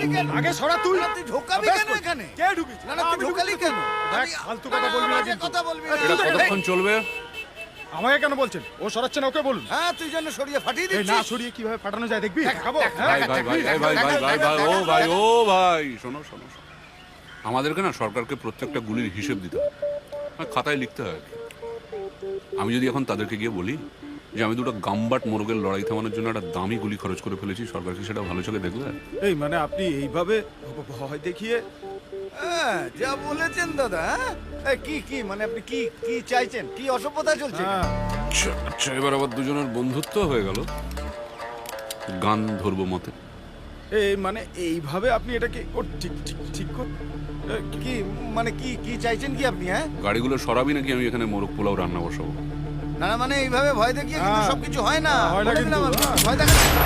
ঢুকলি কেন? আগে সরা তুই। তুই ঢোকাবি কেন এখানে? কে ঢুকিস? না না তুই ঢোকালি কেন? দেখ, ফালতু কথা বলবি না বাজে কিন্তু। কথা বলবি না। এটা কতক্ষণ চলবে? আমাকে কেন বলছেন? ও সরাচ্ছে না, ওকে বলুন। হ্যাঁ তুই জন্য সরিয়ে ফাটিয়ে এই না দিচ্ছিস। সরিয়ে কিভাবে ফাটানো যায় দেখবি? দেখাবো। ভাই ভাই ভাই ভাই ভাই ভাই ভাই ভাই ও ভাই ও ভাই শোনো শোনো শোনো। আমাদেরকে না সরকারকে প্রত্যেকটা গুলির হিসেব দিতে হয়, আর খাতায় লিখতে হয় আর কি। আমি যদি এখন তাদেরকে গিয়ে বলি যে আমি দুটো গাম্বাট মোরগের লড়াই থামানোর জন্য একটা দামি গুলি খরচ করে ফেলেছি, সরকার কি সেটা ভালো চোখে দেখবে? এই মানে আপনি এইভাবে ভয় দেখিয়ে হ্যাঁ যা বলেছেন দাদা। হ্যাঁ? এই কি কি মানে আপনি কি কি চাইছেন? কি অসভ্যতা চলছে? হ্যাঁ, আচ্ছা এবার আবার দুজনের বন্ধুত্ব হয়ে গেল, গান ধরবো মতে। এই মানে এইভাবে আপনি এটাকে ও ঠিক ঠিক ঠিক কর। কি মানে কি কি চাইছেন কি আপনি? হ্যাঁ গাড়িগুলো সরাবি নাকি আমি এখানে মোরগ পোলাও রান্না বসাবো? না না মানে এইভাবে ভয় দেখিয়ে কিন্তু হ্যাঁ। সবকিছু হয় না। হয় না বলে কিন্তু, দিলাম আমি, হ্যাঁ। ভয় দেখাচ্ছি না।